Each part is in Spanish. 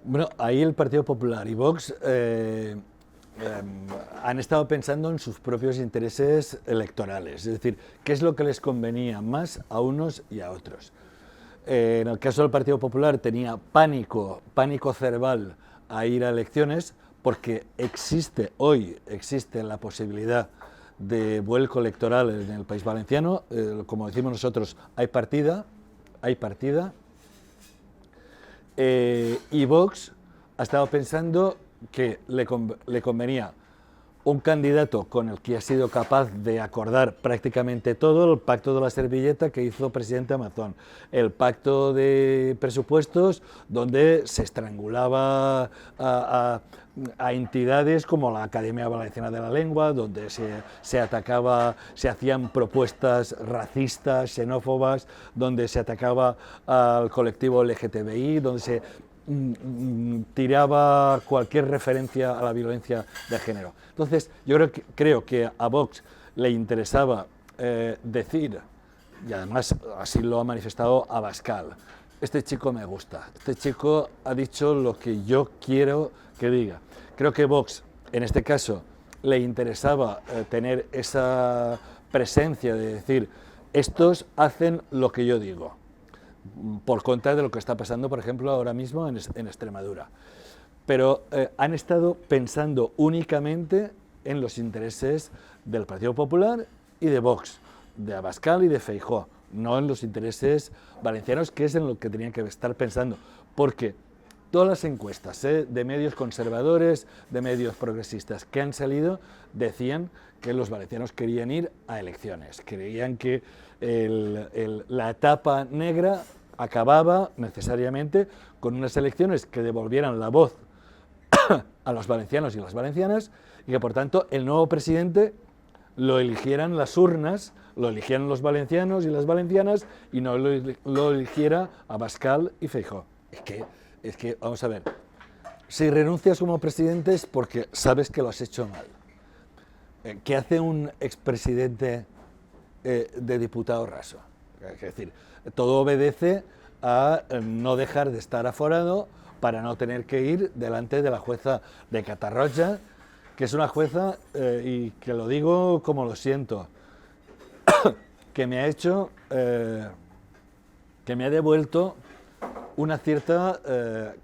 Bueno, ahí el Partido Popular y Vox han estado pensando en sus propios intereses electorales, es decir, qué es lo que les convenía más a unos y a otros. En el caso del Partido Popular tenía pánico cerval a ir a elecciones porque existe la posibilidad de vuelco electoral en el País Valenciano, como decimos nosotros, hay partida, y Vox ha estado pensando que le convenía un candidato con el que ha sido capaz de acordar prácticamente todo, el pacto de la servilleta que hizo presidente Mazón, el pacto de presupuestos donde se estrangulaba a entidades como la Academia Valenciana de la Lengua, donde se atacaba, se hacían propuestas racistas, xenófobas, donde se atacaba al colectivo LGTBI, donde se tiraba cualquier referencia a la violencia de género. Entonces, yo creo que a Vox le interesaba decir, y además así lo ha manifestado Abascal, este chico me gusta, este chico ha dicho lo que yo quiero que diga. Creo que Vox, en este caso, le interesaba tener esa presencia de decir, estos hacen lo que yo digo, por contra de lo que está pasando, por ejemplo, ahora mismo en Extremadura. Pero han estado pensando únicamente en los intereses del Partido Popular y de Vox, de Abascal y de Feijóo, no en los intereses valencianos, que es en lo que tenían que estar pensando, porque todas las encuestas de medios conservadores, de medios progresistas que han salido, decían que los valencianos querían ir a elecciones, creían que la etapa negra acababa necesariamente con unas elecciones que devolvieran la voz a los valencianos y las valencianas, y que por tanto el nuevo presidente lo eligieran las urnas, lo eligieran los valencianos y las valencianas, y no lo eligiera Abascal y Feijóo. Es que, vamos a ver, si renuncias como presidente es porque sabes que lo has hecho mal. ¿Qué hace un expresidente de diputado raso? Es decir, todo obedece a no dejar de estar aforado para no tener que ir delante de la jueza de Catarroja, que es una jueza, y que lo digo como lo siento, que me ha hecho, que me ha devuelto una cierta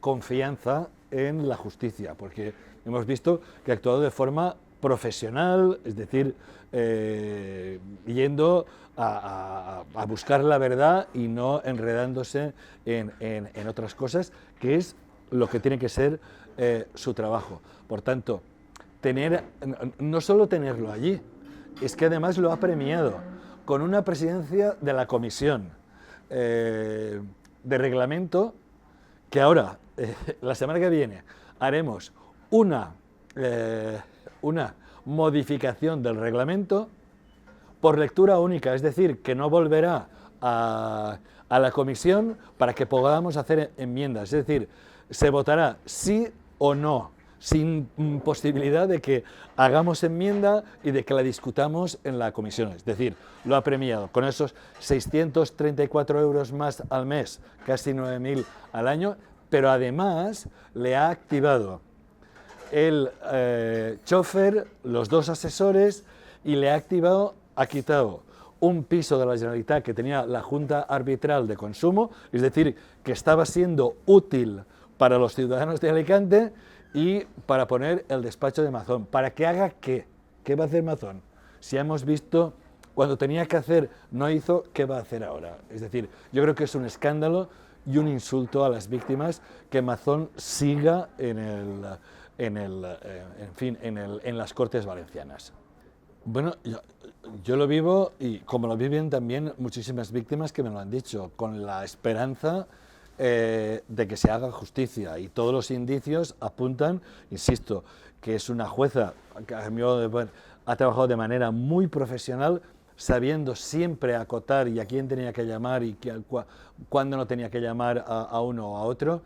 confianza en la justicia, porque hemos visto que ha actuado de forma profesional, es decir, yendo a buscar la verdad y no enredándose en otras cosas, que es lo que tiene que ser su trabajo. Por tanto, no solo tenerlo allí, es que además lo ha premiado con una presidencia de la comisión de reglamento, que ahora, la semana que viene, haremos una modificación del reglamento por lectura única, es decir, que no volverá a la comisión para que podamos hacer enmiendas, es decir, se votará sí o no, sin posibilidad de que hagamos enmienda y de que la discutamos en la comisión. Es decir, lo ha premiado con esos 634 euros más al mes, casi 9.000 al año, pero además le ha activado el chofer, los 2 asesores, y le ha quitado un piso de la Generalitat que tenía la Junta Arbitral de Consumo, es decir, que estaba siendo útil para los ciudadanos de Alicante, y para poner el despacho de Mazón. ¿Para que haga qué? ¿Qué va a hacer Mazón? Si hemos visto, cuando tenía que hacer, no hizo, ¿qué va a hacer ahora? Es decir, yo creo que es un escándalo y un insulto a las víctimas que Mazón siga en las Cortes Valencianas. Bueno, yo lo vivo, y como lo viven también muchísimas víctimas que me lo han dicho, con la esperanza de que se haga justicia, y todos los indicios apuntan, insisto, que es una jueza que a mi modo de ver ha trabajado de manera muy profesional, sabiendo siempre acotar y a quién tenía que llamar y cuándo no tenía que llamar a uno o a otro,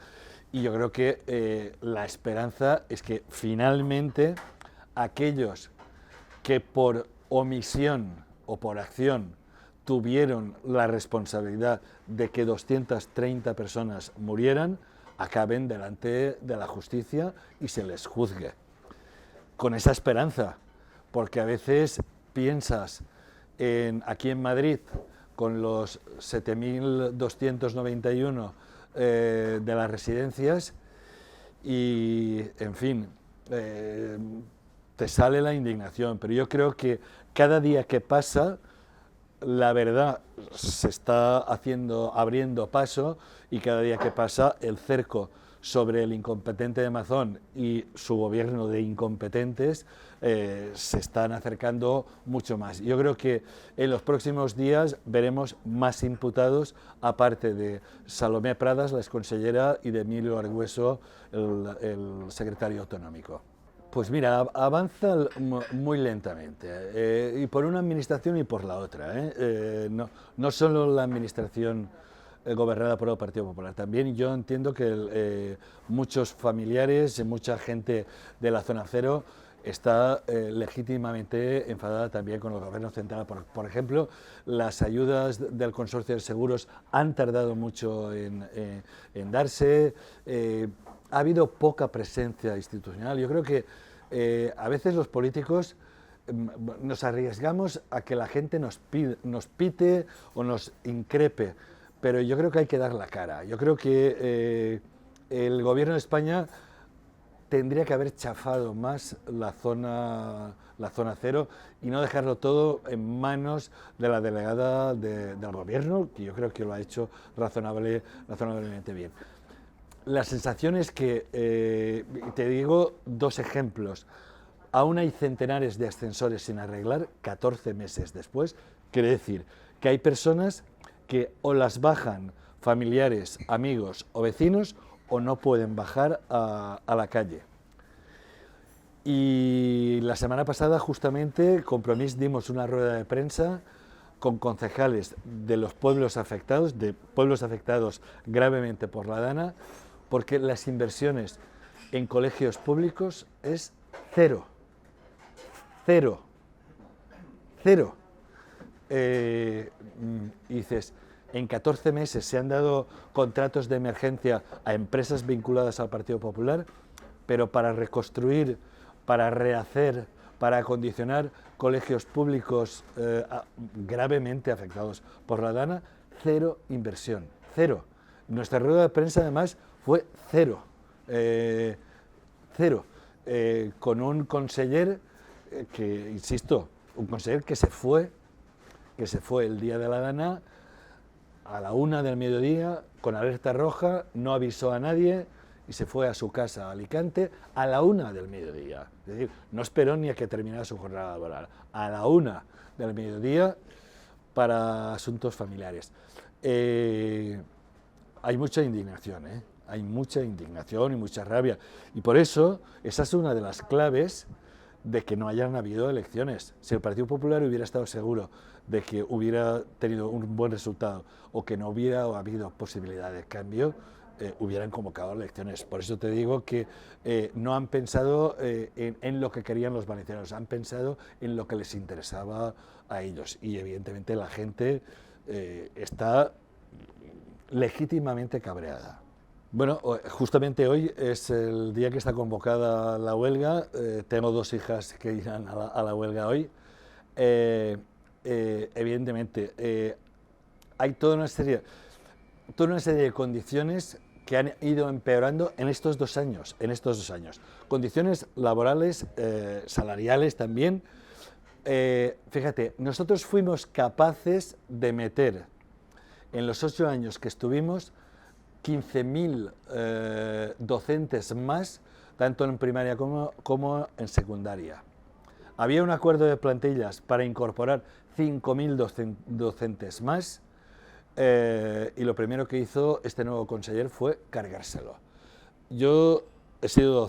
y yo creo que la esperanza es que finalmente aquellos que por omisión o por acción tuvieron la responsabilidad de que 230 personas murieran, acaben delante de la justicia y se les juzgue. Con esa esperanza, porque a veces piensas aquí en Madrid, con los 7.291 de las residencias, y, en fin, te sale la indignación, pero yo creo que cada día que pasa, la verdad se está abriendo paso, y cada día que pasa el cerco sobre el incompetente de Mazón y su gobierno de incompetentes se están acercando mucho más. Yo creo que en los próximos días veremos más imputados, aparte de Salomé Pradas, la exconsellera, y de Emilio Argüeso, el secretario autonómico. Pues mira, avanza muy lentamente, y por una administración y por la otra. No solo la administración gobernada por el Partido Popular, también yo entiendo que muchos familiares, mucha gente de la zona cero está legítimamente enfadada también con el gobierno central. Por ejemplo, las ayudas del consorcio de seguros han tardado mucho en darse. Ha habido poca presencia institucional. Yo creo que a veces los políticos nos arriesgamos a que la gente nos pite o nos increpe, pero yo creo que hay que dar la cara. Yo creo que el gobierno de España tendría que haber chafado más la zona cero y no dejarlo todo en manos de la delegada del gobierno, que yo creo que lo ha hecho razonablemente bien. La sensación es que, te digo dos ejemplos, aún hay centenares de ascensores sin arreglar 14 meses después. Quiere decir que hay personas que o las bajan familiares, amigos o vecinos, o no pueden bajar a la calle. Y la semana pasada, justamente, Compromís dimos una rueda de prensa con concejales de los pueblos afectados gravemente por la Dana, porque las inversiones en colegios públicos es cero. Y dices, en 14 meses se han dado contratos de emergencia a empresas vinculadas al Partido Popular, pero para reconstruir, para rehacer, para acondicionar colegios públicos gravemente afectados por la Dana, cero inversión, cero. Nuestra rueda de prensa, además, fue cero, con un conseller que, insisto, un conseller que se fue el día de la Dana a la 1 del mediodía, con alerta roja, no avisó a nadie y se fue a su casa a Alicante a la 1 del mediodía. Es decir, no esperó ni a que terminara su jornada laboral, a la 1 del mediodía para asuntos familiares. Hay mucha indignación, hay mucha indignación y mucha rabia, y por eso esa es una de las claves de que no hayan habido elecciones. Si el Partido Popular hubiera estado seguro de que hubiera tenido un buen resultado o que no hubiera habido posibilidad de cambio, hubieran convocado elecciones. Por eso te digo que no han pensado en lo que querían los valencianos, han pensado en lo que les interesaba a ellos, y evidentemente la gente está legítimamente cabreada. Bueno, justamente hoy es el día que está convocada la huelga. Tengo dos hijas que irán a la huelga hoy. Evidentemente, hay toda una serie de condiciones que han ido empeorando en estos 2 años. Condiciones laborales, salariales también. Fíjate, nosotros fuimos capaces de meter en los 8 años que estuvimos 15.000 docentes más, tanto en primaria como en secundaria. Había un acuerdo de plantillas para incorporar 5.000 docentes más, y lo primero que hizo este nuevo conseller fue cargárselo. Yo he sido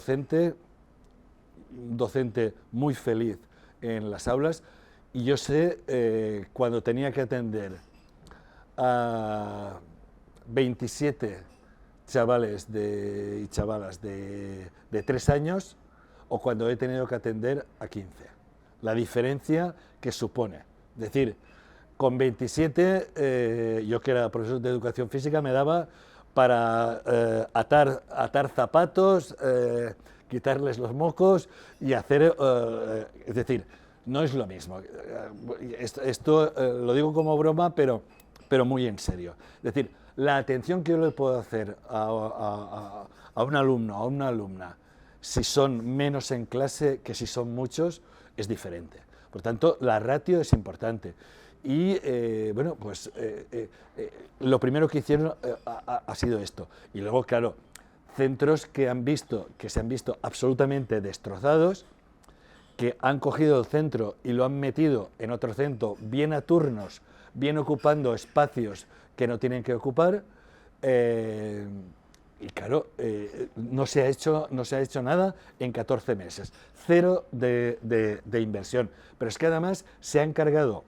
docente muy feliz en las aulas, y yo sé cuando tenía que atender a 27 chavales y chavalas de 3 años, o cuando he tenido que atender a 15. La diferencia que supone. Es decir, con 27, yo que era profesor de educación física, me daba para atar zapatos, quitarles los mocos y hacer... es decir, no es lo mismo. Esto lo digo como broma, pero muy en serio. Es decir, la atención que yo le puedo hacer a un alumno, a una alumna, si son menos en clase que si son muchos, es diferente. Por tanto, la ratio es importante. Y bueno, pues lo primero que hicieron ha sido esto. Y luego, claro, centros que se han visto absolutamente destrozados, que han cogido el centro y lo han metido en otro centro, bien a turnos, bien ocupando espacios que no tienen que ocupar. Y claro, no se ha hecho nada en 14 meses, cero de inversión. Pero es que además se ha encargado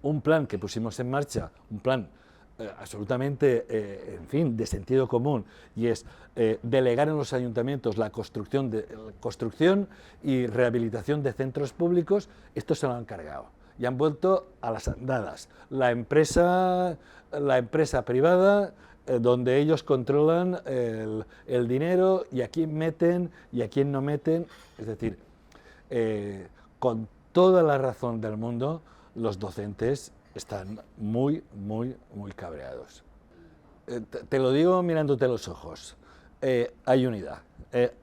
un plan que pusimos en marcha, un plan absolutamente, en fin, de sentido común, y es delegar en los ayuntamientos la construcción y rehabilitación de centros públicos. Esto se lo han cargado y han vuelto a las andadas. La empresa privada, donde ellos controlan el dinero y a quién meten y a quién no meten. Es decir, con toda la razón del mundo, los docentes están muy cabreados. Te lo digo mirándote los ojos. Hay unidad.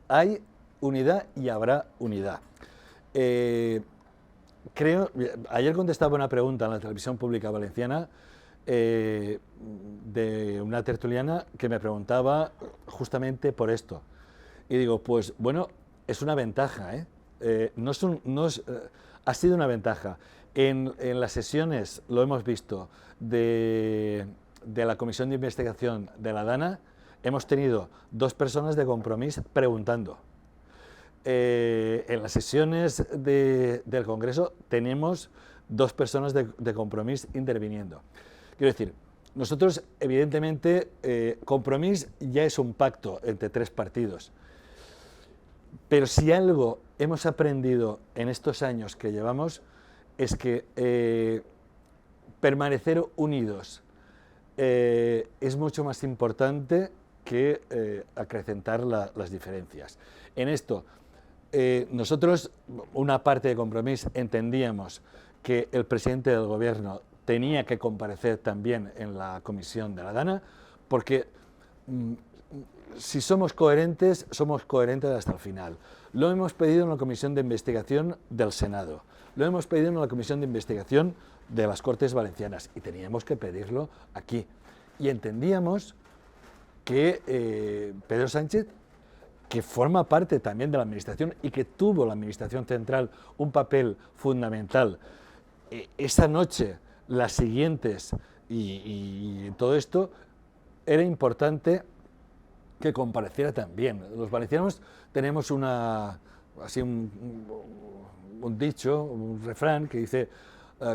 Hay unidad y habrá unidad. Ayer contestaba una pregunta en la televisión pública valenciana de una tertuliana que me preguntaba justamente por esto. Y digo, pues bueno, es una ventaja, ha sido una ventaja. En las sesiones, lo hemos visto, de la Comisión de Investigación de la Dana, hemos tenido 2 personas de Compromís preguntando. En las sesiones del Congreso tenemos 2 personas de Compromís interviniendo. Quiero decir, nosotros, evidentemente, Compromís ya es un pacto entre 3 partidos. Pero si algo hemos aprendido en estos años que llevamos, es que permanecer unidos es mucho más importante que acrecentar las diferencias. En esto, nosotros, una parte de Compromís, entendíamos que el presidente del Gobierno tenía que comparecer también en la comisión de la Dana, porque si somos coherentes hasta el final. Lo hemos pedido en la Comisión de Investigación del Senado, lo hemos pedido en la Comisión de Investigación de las Cortes Valencianas y teníamos que pedirlo aquí. Y entendíamos que Pedro Sánchez, que forma parte también de la Administración y que tuvo la Administración Central un papel fundamental, esa noche, las siguientes y todo esto, era importante que compareciera también. Los valencianos tenemos un dicho, un refrán que dice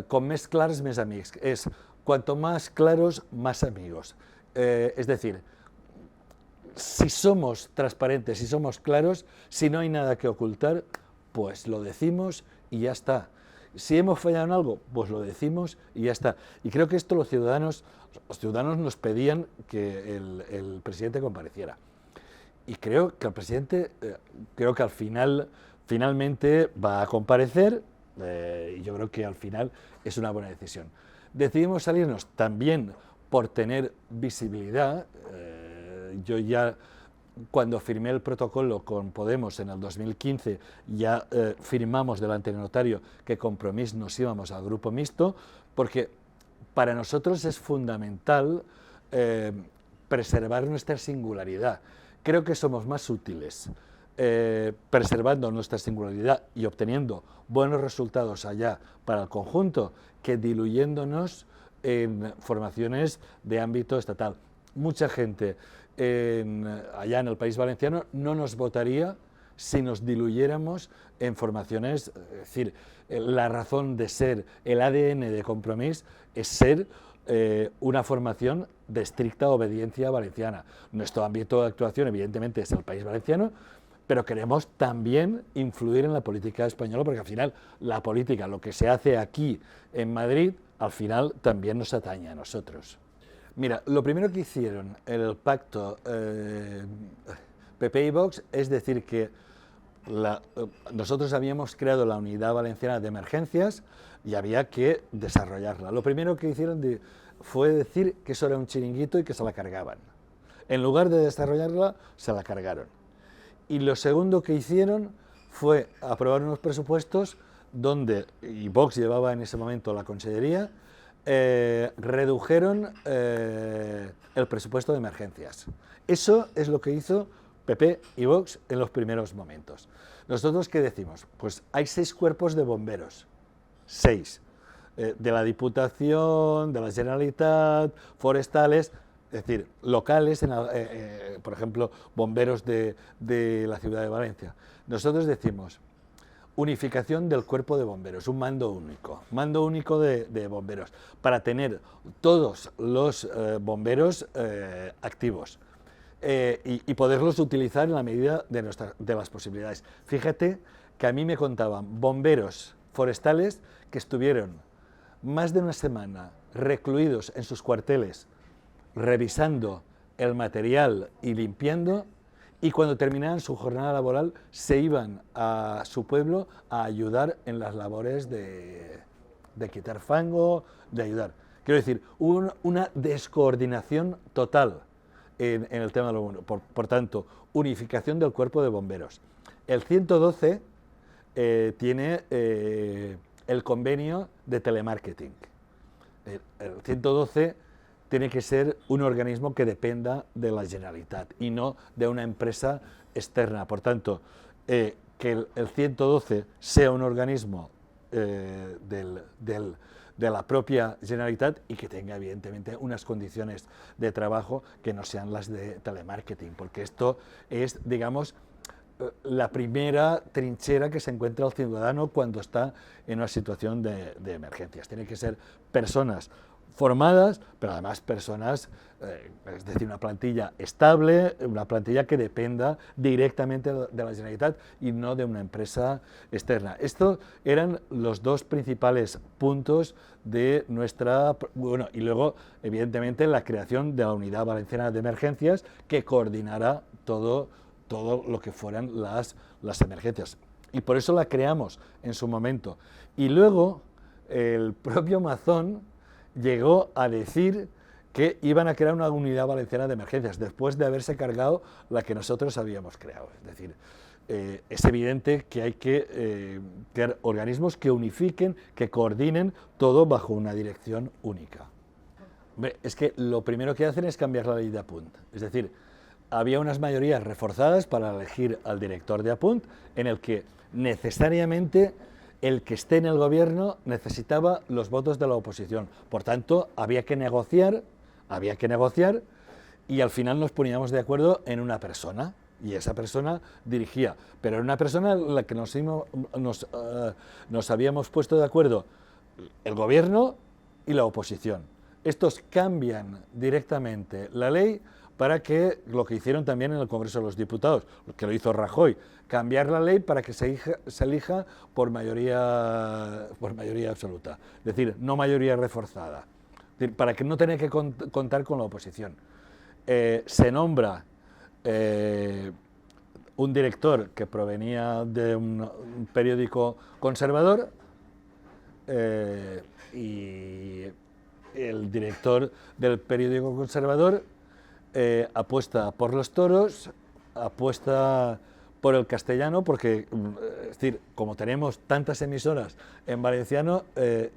con més clars, més amics. Es cuanto más claros, más amigos. Es decir, si somos transparentes, si somos claros, si no hay nada que ocultar, pues lo decimos y ya está. Si hemos fallado en algo, pues lo decimos y ya está. Y creo que esto los ciudadanos nos pedían que el presidente compareciera. Y creo que el presidente, al finalmente va a comparecer, y yo creo que al final es una buena decisión. Decidimos salirnos también por tener visibilidad. Yo ya, cuando firmé el protocolo con Podemos en el 2015, ya firmamos delante del notario que Compromís nos íbamos al grupo mixto, porque para nosotros es fundamental preservar nuestra singularidad. Creo que somos más útiles preservando nuestra singularidad y obteniendo buenos resultados allá para el conjunto que diluyéndonos en formaciones de ámbito estatal. Mucha gente allá en el País Valenciano no nos votaría si nos diluyéramos en formaciones. Es decir, la razón de ser, el ADN de Compromís es ser una formación de estricta obediencia valenciana. Nuestro ámbito de actuación, evidentemente, es el País Valenciano, pero queremos también influir en la política española, porque al final la política, lo que se hace aquí en Madrid, al final también nos atañe a nosotros. Mira, lo primero que hicieron el pacto PP y Vox es decir que nosotros habíamos creado la Unidad Valenciana de Emergencias y había que desarrollarla. Lo primero que hicieron fue decir que eso era un chiringuito y que se la cargaban. En lugar de desarrollarla, se la cargaron. Y lo segundo que hicieron fue aprobar unos presupuestos donde, y Vox llevaba en ese momento la consellería, redujeron el presupuesto de emergencias. Eso es lo que hizo PP y Vox en los primeros momentos. ¿Nosotros qué decimos? Pues hay 6 cuerpos de bomberos, 6, de la Diputación, de la Generalitat, forestales, es decir, locales, por ejemplo, bomberos de la ciudad de Valencia. Nosotros decimos unificación del cuerpo de bomberos, un mando único de bomberos, para tener todos los bomberos activos y poderlos utilizar en la medida de las posibilidades. Fíjate que a mí me contaban bomberos forestales que estuvieron más de una semana recluidos en sus cuarteles, revisando el material y limpiando, y cuando terminaban su jornada laboral se iban a su pueblo a ayudar en las labores de quitar fango, de ayudar. Quiero decir, hubo una descoordinación total en el tema de los bomberos. Por tanto, unificación del cuerpo de bomberos. El 112 tiene el convenio de telemarketing. El 112 tiene que ser un organismo que dependa de la Generalitat y no de una empresa externa. Por tanto, que el 112 sea un organismo de la propia Generalitat y que tenga evidentemente unas condiciones de trabajo que no sean las de telemarketing, porque esto es, digamos, la primera trinchera que se encuentra el ciudadano cuando está en una situación de emergencias. Tienen que ser personas formadas, pero además personas, es decir, una plantilla estable, una plantilla que dependa directamente de la Generalitat y no de una empresa externa. Estos eran los 2 principales puntos de nuestra... Bueno, y luego, evidentemente, la creación de la Unidad Valenciana de Emergencias que coordinará todo lo que fueran las emergencias. Y por eso la creamos en su momento. Y luego, el propio Mazón llegó a decir que iban a crear una Unidad Valenciana de Emergencias, después de haberse cargado la que nosotros habíamos creado. Es decir, es evidente que hay que crear organismos que unifiquen, que coordinen todo bajo una dirección única. Es que lo primero que hacen es cambiar la ley de Apunt. Es decir, había unas mayorías reforzadas para elegir al director de Apunt, en el que necesariamente el que esté en el gobierno necesitaba los votos de la oposición. Por tanto, había que negociar y al final nos poníamos de acuerdo en una persona y esa persona dirigía. Pero era una persona en la que nos habíamos puesto de acuerdo el gobierno y la oposición. Estos cambian directamente la ley para que, lo que hicieron también en el Congreso de los Diputados, lo que lo hizo Rajoy, cambiar la ley para que se elija por mayoría absoluta, es decir, no mayoría reforzada, es decir, para que no tenga que contar con la oposición. Se nombra un director que provenía de un periódico conservador y el director del periódico conservador apuesta por los toros, apuesta por el castellano, porque, es decir, como tenemos tantas emisoras en valenciano,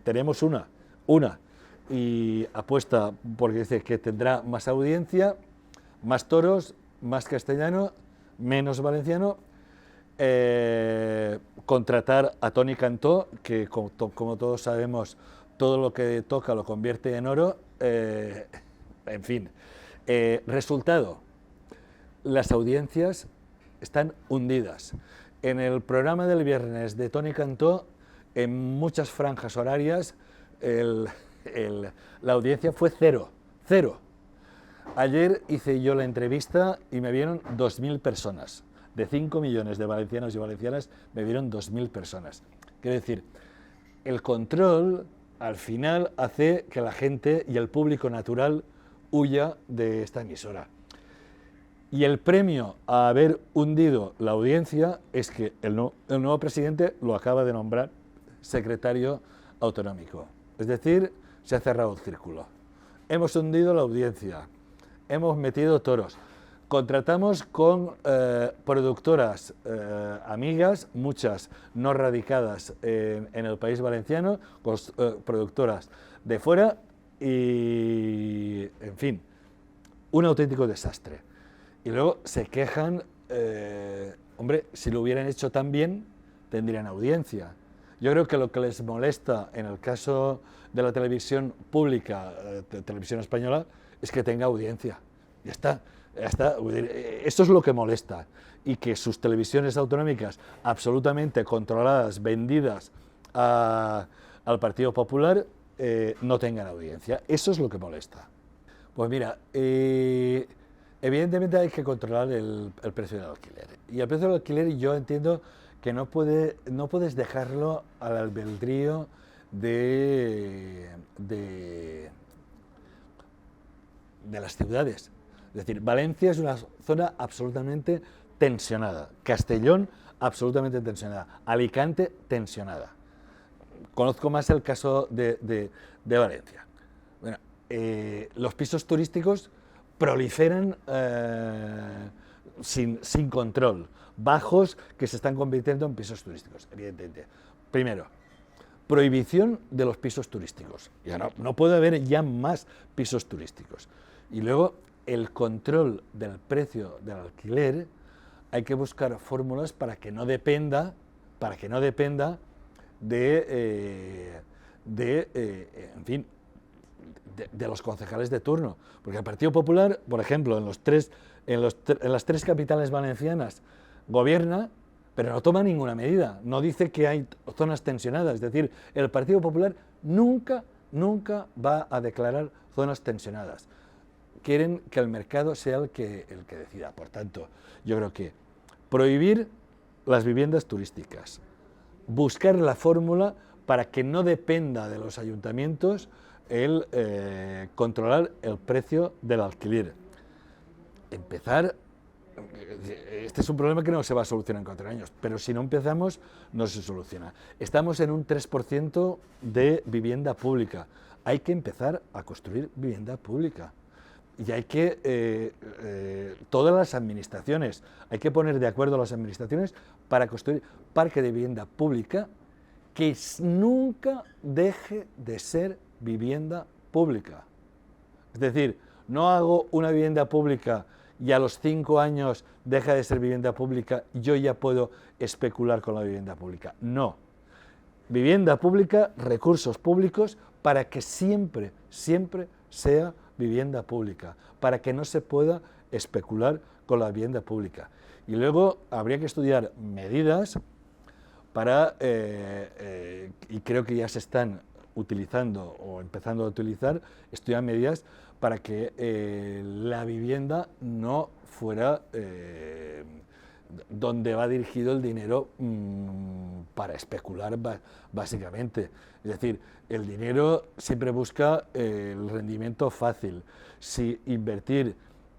tenemos una, y apuesta porque dice que tendrá más audiencia, más toros, más castellano, menos valenciano, contratar a Toni Cantó, que como todos sabemos, todo lo que toca lo convierte en oro, en fin. Resultado, las audiencias están hundidas. En el programa del viernes de Toni Cantó, en muchas franjas horarias, la audiencia fue cero. Ayer hice yo la entrevista y me vieron 2.000 personas. De 5 millones de valencianos y valencianas, me vieron 2.000 personas. Quiero decir, el control, al final, hace que la gente y el público natural huya de esta emisora. Y el premio a haber hundido la audiencia es que el nuevo presidente lo acaba de nombrar secretario autonómico. Es decir, se ha cerrado el círculo. Hemos hundido la audiencia, hemos metido toros. Contratamos con productoras amigas, muchas no radicadas en el país valenciano, con productoras de fuera y, en fin, un auténtico desastre. Y luego se quejan, hombre, si lo hubieran hecho tan bien, tendrían audiencia. Yo creo que lo que les molesta en el caso de la televisión pública, televisión española, es que tenga audiencia. Ya está. Esto es lo que molesta. Y que sus televisiones autonómicas, absolutamente controladas, vendidas al Partido Popular, no tengan audiencia. Eso es lo que molesta. Pues mira, evidentemente hay que controlar el precio del alquiler. Y el precio del alquiler yo entiendo que no puedes dejarlo al albedrío de las ciudades. Es decir, Valencia es una zona absolutamente tensionada, Castellón absolutamente tensionada, Alicante tensionada. Conozco más el caso de Valencia. Bueno, los pisos turísticos proliferan sin control, bajos que se están convirtiendo en pisos turísticos, evidentemente. Primero, prohibición de los pisos turísticos. Ya no puede haber ya más pisos turísticos. Y luego, el control del precio del alquiler, hay que buscar fórmulas para que no dependa de los concejales de turno. Porque el Partido Popular, por ejemplo, en las tres capitales valencianas gobierna, pero no toma ninguna medida, no dice que hay zonas tensionadas. Es decir, el Partido Popular nunca va a declarar zonas tensionadas. Quieren que el mercado sea el que decida. Por tanto, yo creo que prohibir las viviendas turísticas, buscar la fórmula para que no dependa de los ayuntamientos el controlar el precio del alquiler. Este es un problema que no se va a solucionar en 4 años, pero si no empezamos, no se soluciona. Estamos en un 3% de vivienda pública. Hay que empezar a construir vivienda pública. Y hay que, todas las administraciones, hay que poner de acuerdo a las administraciones para construir parque de vivienda pública que nunca deje de ser vivienda pública. Es decir, no hago una vivienda pública y a los 5 años deja de ser vivienda pública, yo ya puedo especular con la vivienda pública. No. Vivienda pública, recursos públicos, para que siempre sea vivienda pública, para que no se pueda especular con la vivienda pública. Y luego habría que estudiar medidas para, y creo que ya se están utilizando o empezando a utilizar, estudiar medidas para que la vivienda no fuera donde va dirigido el dinero para especular básicamente. Es decir, el dinero siempre busca el rendimiento fácil. Si invertir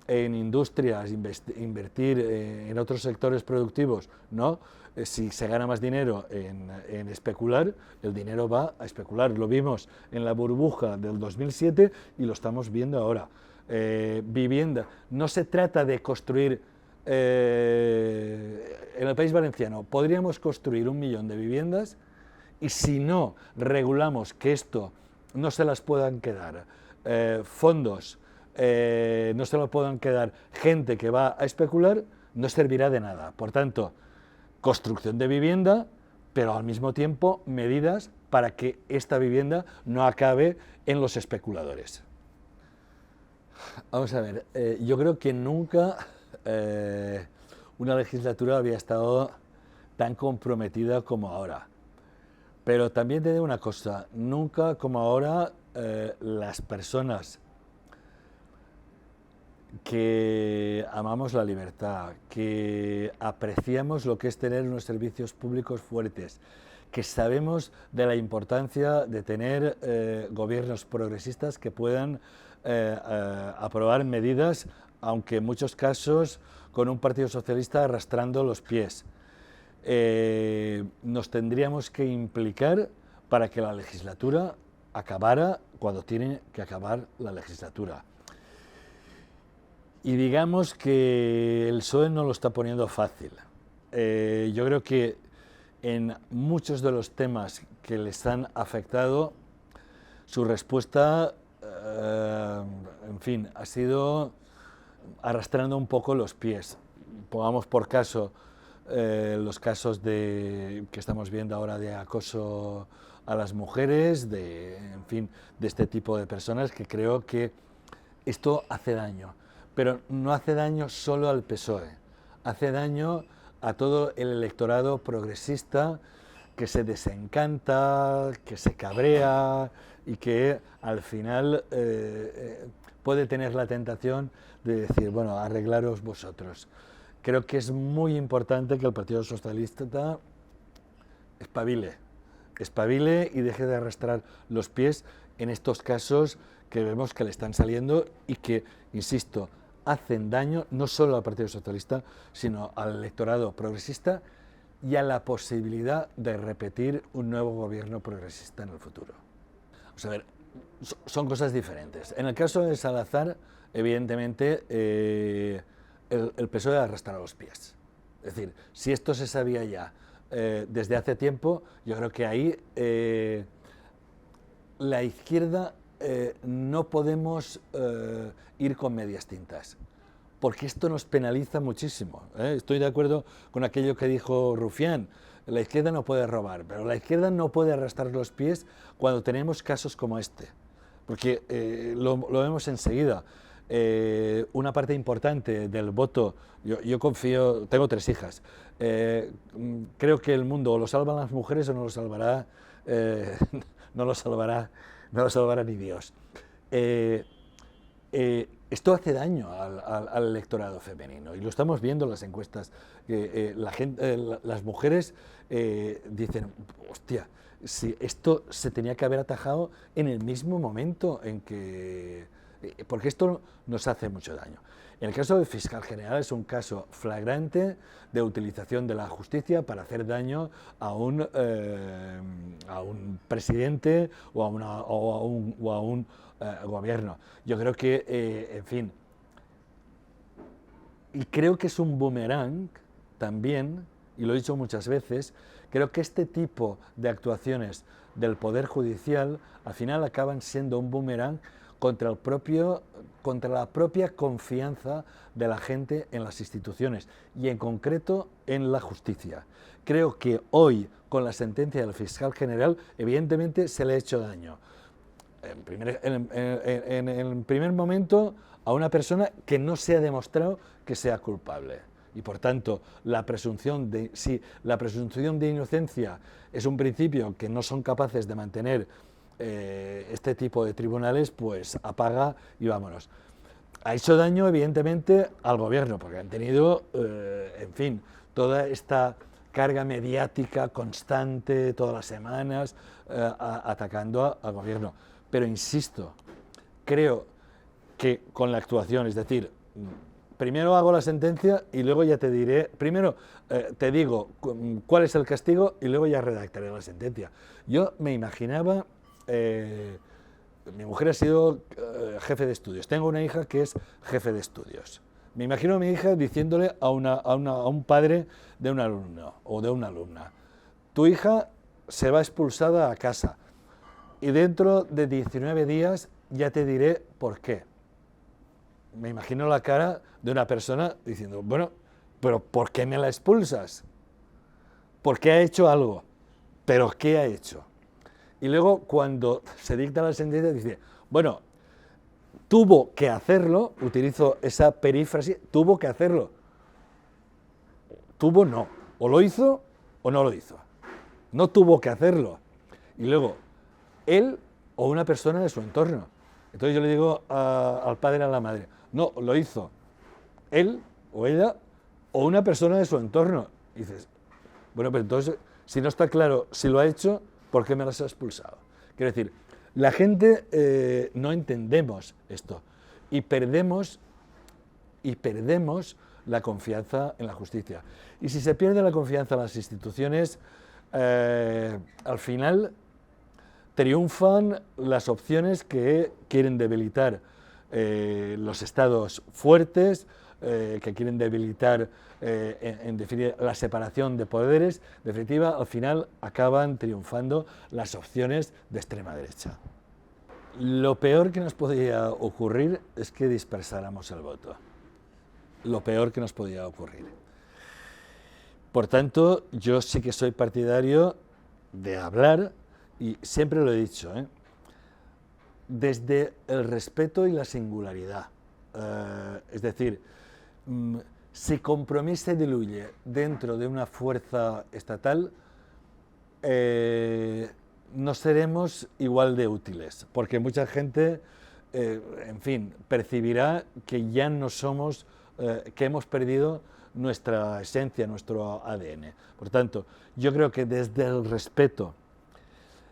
en industrias, invertir en otros sectores productivos, ¿no? Si se gana más dinero en especular, el dinero va a especular. Lo vimos en la burbuja del 2007 y lo estamos viendo ahora. Vivienda. No se trata de construir, en el País Valenciano, podríamos construir 1 millón de viviendas y si no regulamos que esto no se las puedan quedar fondos, no se lo puedan quedar gente que va a especular, no servirá de nada. Por tanto, construcción de vivienda, pero al mismo tiempo medidas para que esta vivienda no acabe en los especuladores. Vamos a ver, yo creo que nunca una legislatura había estado tan comprometida como ahora. Pero también te digo una cosa, nunca como ahora las personas que amamos la libertad, que apreciamos lo que es tener unos servicios públicos fuertes, que sabemos de la importancia de tener gobiernos progresistas que puedan aprobar medidas, aunque en muchos casos con un Partido Socialista arrastrando los pies. Nos tendríamos que implicar para que la legislatura acabara cuando tiene que acabar la legislatura. Y digamos que el PSOE no lo está poniendo fácil. Yo creo que en muchos de los temas que les han afectado, su respuesta, en fin, ha sido arrastrando un poco los pies. Pongamos por caso los casos que estamos viendo ahora de acoso a las mujeres, en fin, de este tipo de personas, que creo que esto hace daño. Pero no hace daño solo al PSOE, hace daño a todo el electorado progresista que se desencanta, que se cabrea y que al final puede tener la tentación de decir, bueno, arreglaros vosotros. Creo que es muy importante que el Partido Socialista espabile y deje de arrastrar los pies en estos casos que vemos que le están saliendo y que, insisto, hacen daño no solo al Partido Socialista, sino al electorado progresista y a la posibilidad de repetir un nuevo gobierno progresista en el futuro. Vamos a ver, son cosas diferentes. En el caso de Salazar, evidentemente, el PSOE arrastra los pies. Es decir, si esto se sabía ya desde hace tiempo, yo creo que ahí la izquierda no podemos ir con medias tintas, porque esto nos penaliza muchísimo. Estoy de acuerdo con aquello que dijo Rufián, la izquierda no puede robar, pero la izquierda no puede arrastrar los pies cuando tenemos casos como este, porque lo vemos enseguida. Una parte importante del voto, yo confío, tengo 3 hijas, creo que el mundo o lo salvan las mujeres o no lo salvará, no lo salvará ni Dios. Esto hace daño al electorado femenino y lo estamos viendo en las encuestas. Las mujeres dicen, hostia, si esto se tenía que haber atajado en el mismo momento en que... porque esto nos hace mucho daño. En el caso del fiscal general es un caso flagrante de utilización de la justicia para hacer daño a un presidente o a un gobierno. Yo creo que, en fin, y creo que es un boomerang también, y lo he dicho muchas veces, creo que este tipo de actuaciones del Poder Judicial al final acaban siendo un boomerang contra la propia confianza de la gente en las instituciones y en concreto en la justicia. Creo que hoy, con la sentencia del fiscal general, evidentemente se le ha hecho daño. En el primer momento a una persona que no se ha demostrado que sea culpable. Y por tanto, si la presunción de inocencia es un principio que no son capaces de mantener este tipo de tribunales, pues apaga y vámonos. Ha hecho daño, evidentemente, al gobierno, porque han tenido, en fin, toda esta carga mediática constante, todas las semanas, atacando al gobierno. Pero insisto, creo que con la actuación, es decir, primero hago la sentencia y luego ya te diré, primero te digo cuál es el castigo y luego ya redactaré la sentencia. Yo me imaginaba... mi mujer ha sido jefe de estudios, tengo una hija que es jefe de estudios. Me imagino a mi hija diciéndole a un padre de un alumno o de una alumna, tu hija se va expulsada a casa y dentro de 19 días ya te diré por qué. Me imagino la cara de una persona diciendo, bueno, pero ¿por qué me la expulsas? Porque ha hecho algo, pero ¿qué ha hecho? Y luego, cuando se dicta la sentencia, dice, bueno, tuvo que hacerlo, utilizo esa perífrasis, tuvo que hacerlo. Tuvo no, o lo hizo o no lo hizo. No tuvo que hacerlo. Y luego, él o una persona de su entorno. Entonces yo le digo al padre y a la madre, no, lo hizo él o ella o una persona de su entorno. Y dices, bueno, pero entonces, si no está claro si lo ha hecho, ¿por qué me las ha expulsado? Quiero decir, La gente no entendemos esto y perdemos la confianza en la justicia. Y si se pierde la confianza en las instituciones, al final triunfan las opciones que quieren debilitar los estados fuertes, que quieren debilitar, en definitiva, la separación de poderes. En definitiva, al final acaban triunfando las opciones de extrema derecha. Lo peor que nos podía ocurrir es que dispersáramos el voto. Lo peor que nos podía ocurrir. Por tanto, yo sí que soy partidario de hablar, y siempre lo he dicho, desde el respeto y la singularidad. Es decir, si Compromís se diluye dentro de una fuerza estatal, no seremos igual de útiles, porque mucha gente, en fin, percibirá que ya no somos, que hemos perdido nuestra esencia, nuestro ADN. Por tanto, yo creo que desde el respeto,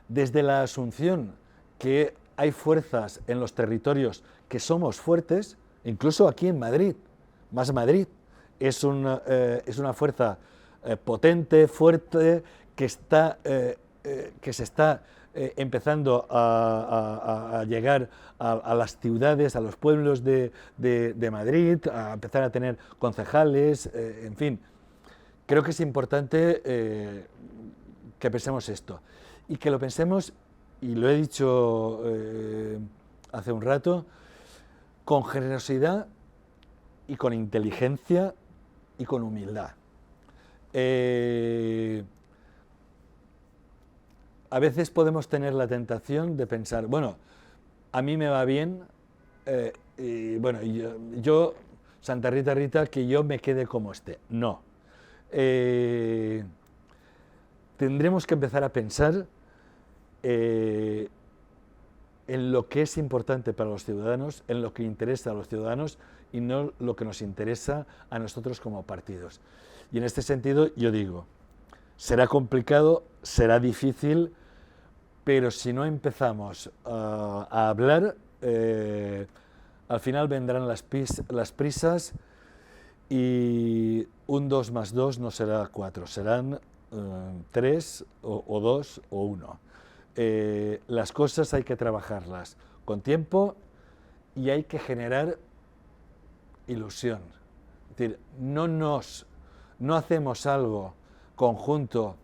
desde la asunción que hay fuerzas en los territorios que somos fuertes, incluso aquí en Madrid, Más Madrid es una fuerza potente, fuerte, que se está empezando a llegar a las ciudades, a los pueblos de Madrid, a empezar a tener concejales, en fin. Creo que es importante que pensemos esto, y que lo pensemos, y lo he dicho hace un rato, con generosidad y con inteligencia y con humildad. A veces podemos tener la tentación de pensar, bueno, a mí me va bien, y bueno, yo, Santa Rita Rita, que yo me quede como esté. No. Tendremos que empezar a pensar en lo que es importante para los ciudadanos, en lo que interesa a los ciudadanos y no lo que nos interesa a nosotros como partidos. Y en este sentido yo digo, será complicado, será difícil, pero si no empezamos a hablar, al final vendrán las prisas y un 2 más 2 no será 4, serán 3 o 2 o 1. Las cosas hay que trabajarlas con tiempo y hay que generar ilusión. Es decir, no hacemos algo conjunto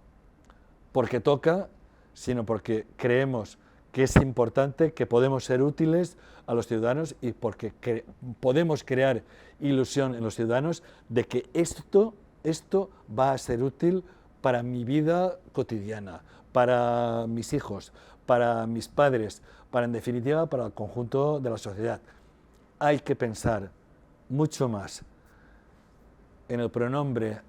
porque toca, sino porque creemos que es importante, que podemos ser útiles a los ciudadanos y porque podemos crear ilusión en los ciudadanos de que esto va a ser útil para mi vida cotidiana, para mis hijos, para mis padres, para, en definitiva, para el conjunto de la sociedad. Hay que pensar mucho más en el pronombre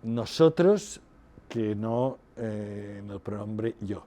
nosotros que no en el pronombre yo.